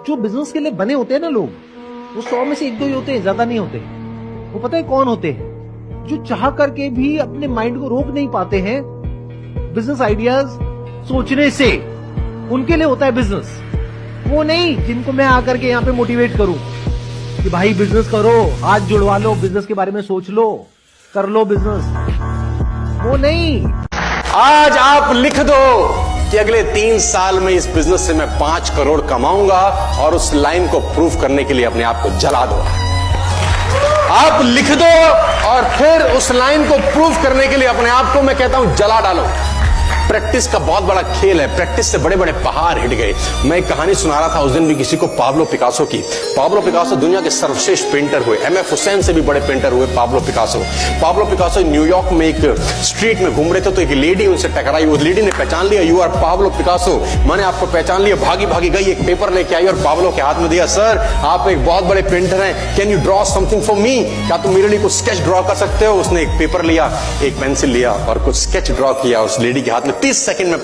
जो बिजनेस के लिए बने होते हैं ना लोग, वो 100 में से 1-2 ही होते हैं, ज्यादा नहीं होते। वो पता है कौन होते हैं? जो चाह करके भी अपने माइंड को रोक नहीं पाते हैं बिजनेस आइडियाज सोचने से। उनके लिए होता है बिजनेस, वो नहीं जिनको मैं आकर के यहाँ पे मोटिवेट करूं कि भाई बिजनेस करो, हाथ जुड़वा लो, बिजनेस के बारे में सोच लो, कर लो बिजनेस। वो नहीं। आज आप लिख दो कि अगले 3 साल में इस बिजनेस से मैं 5 करोड़ कमाऊंगा, और उस लाइन को प्रूव करने के लिए अपने आप को जला दो। आप लिख दो और फिर उस लाइन को प्रूव करने के लिए अपने आप को मैं कहता हूं जला डालो। प्रैक्टिस का बहुत बड़ा खेल है, प्रैक्टिस से बड़े बड़े पहाड़ हिट गए। मैं एक कहानी सुना रहा था उस दिन भी किसी को, पाब्लो पिकासो की। पाब्लो पिकासो दुनिया के सर्वश्रेष्ठ पेंटर हुए, एमएफ हुसैन से भी बड़े पेंटर हुए Pablo Picasso. Pablo Picasso New York में एक स्ट्रीट में घूम रहे थे तो एक लेडी उनसे टकराई। उस लेडी ने पहचान लिया, यू आर पाब्लो पिकासो, मैंने आपको पहचान लिया। भागी भागी गई, एक पेपर लेके आई और पाब्लो के हाथ में दिया। सर आप एक बहुत बड़े पेंटर हैं, can you draw something for me? क्या तुम मेरे लिए कुछ स्केच ड्रॉ कर सकते हो? उसने एक पेपर लिया, एक पेंसिल लिया और कुछ स्केच ड्रॉ किया उस लेडी के हाथ में। 30 सेकंड में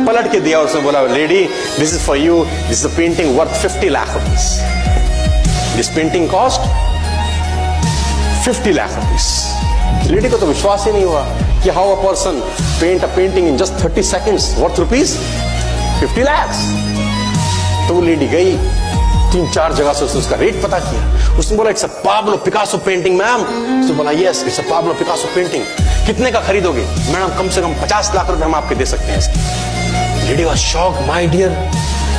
पलट के दिया। उसने बोला, lady this is for you, this is a painting worth 50 lakh rupees. This painting cost 50 lakh rupees. Lady को तो विश्वास ही नहीं हुआ कि how a person paint a painting in just 30 seconds worth rupees 50 lakh. तो वो लेडी गई, 3-4 जगह से उसने उसका रेट पता किया। उसने बोला, it's a Pablo Picasso painting ma'am. उसने बोला, yes it's a Pablo Picasso painting. कितने का खरीदोगे? मैडम कम से कम 50 लाख रुपए हम आपके दे सकते हैं इसके। Lady was shocked, my dear,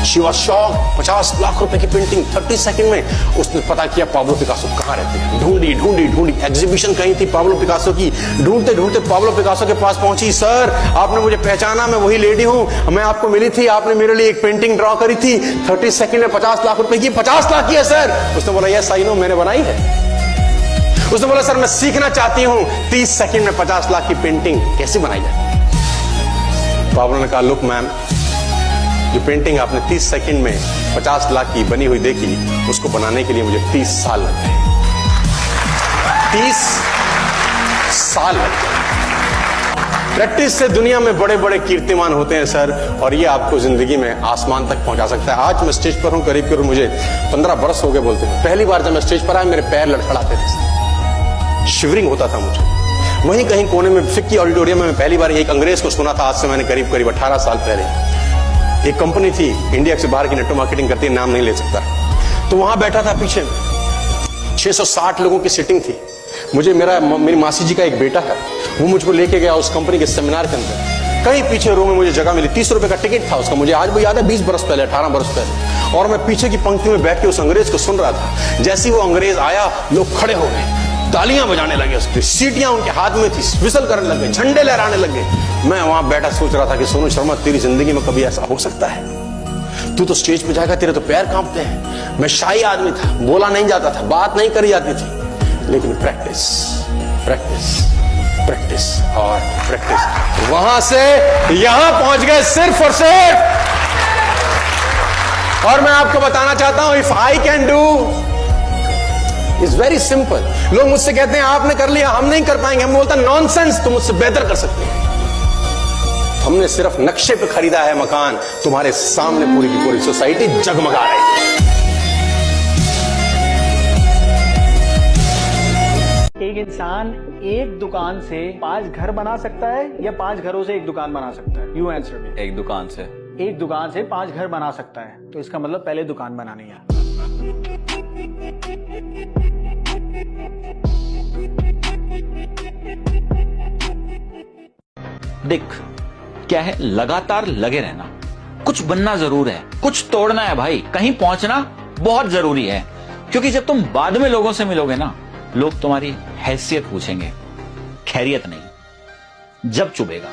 she was shocked. 50 lakh रुपए की पेंटिंग 30 सेकंड में। उसने पता किया पाब्लो पिकासो कहां रहते हैं। ढूंढी ढूंढी ढूंढी, एग्जीबिशन कहीं थी पाब्लो पिकासो की। ढूंढते ढूंढते पाब्लो पिकासो के पास पहुंची। सर आपने मुझे पहचाना, मैं वही लेडी हूं, मैं आपको मिली थी, आपने मेरे लिए एक पेंटिंग ड्रॉ करी थी 30 सेकंड में 50 लाख रुपए की। 50 लाख की है सर? उसने बोला, यस आई नो, मैंने बनाई है। उसने बोला, सर मैं सीखना चाहती हूं 30 सेकंड में 50 लाख की पेंटिंग कैसे बनाई जाए। पाब्लो ने कहा, लुक मैम, जो पेंटिंग आपने 30 सेकंड में 50 लाख की बनी हुई देखी, उसको बनाने के लिए मुझे 30 साल लग गए। 30 साल लग गए। प्रैक्टिस से दुनिया में बड़े बड़े कीर्तिमान होते हैं सर, और ये आपको जिंदगी में आसमान तक पहुंचा सकता है। आज मैं स्टेज पर हूं, करीब करीब मुझे 15 बरस हो गए बोलते हैं। पहली बार जब मैं स्टेज पर आया मेरे पैर लड़खड़ाते थे, शिवरिंग होता था मुझे। वहीं कहीं कोने में फिक्की ऑडिटोरियम में मैं पहली बार एक अंग्रेज को सुना था। आज से मैंने करीब करीब 18 साल पहले। एक कंपनी थी इंडिया से बाहर की, नेटवर्क मार्केटिंग करती है, नाम नहीं ले सकता। तो वहां बैठा था, पीछे 660 लोगों की सिटिंग थी। मुझे मेरी मासी जी का एक बेटा है, वो मुझको लेके गया उस कंपनी के सेमिनार के अंदर। कहीं पीछे रो में मुझे जगह मिली। 30 रुपए का टिकट था उसका, मुझे आज भी याद है, 20 बरस पहले, 18 बरस पहले। और मैं पीछे की पंक्ति में बैठ के उस अंग्रेज को सुन रहा था। जैसे ही वो अंग्रेज आया, लोग खड़े हो गए, तालियां बजाने लगे, उसकी सीटियां उनके हाथ में थी, विसल करने लगे, झंडे लहराने लगे। मैं वहां बैठा सोच रहा था कि सोनू शर्मा, तेरी जिंदगी में कभी ऐसा हो सकता है? तू तो स्टेज पे जाएगा, तेरे तो पैर कांपते हैं। मैं शाही आदमी था, बोला नहीं जाता था, बात नहीं करी जाती थी, लेकिन प्रैक्टिस प्रैक्टिस प्रैक्टिस और प्रैक्टिस, वहां से यहां पहुंच गए सिर्फ और सिर्फ। और मैं आपको बताना चाहता हूं, if I can do, it's very simple. लोग मुझसे कहते हैं आपने कर लिया, हम नहीं कर पाएंगे। हम बोलता नॉनसेंस, तुम मुझसे बेहतर कर सकते हैं। हमने सिर्फ नक्शे पे खरीदा है मकान, तुम्हारे सामने पूरी की पूरी सोसाइटी जगमगा रही है। एक इंसान एक दुकान से 5 घर बना सकता है या 5 घरों से एक दुकान बना सकता है? You answer me. एक दुकान से। एक दुकान से 5 घर बना सकता है, तो इसका मतलब पहले दुकान बनानी है। देख क्या है, लगातार लगे रहना, कुछ बनना जरूर है, कुछ तोड़ना है भाई, कहीं पहुंचना बहुत जरूरी है। क्योंकि जब तुम बाद में लोगों से मिलोगे ना, लोग तुम्हारी हैसियत पूछेंगे, खैरियत नहीं। जब चुभेगा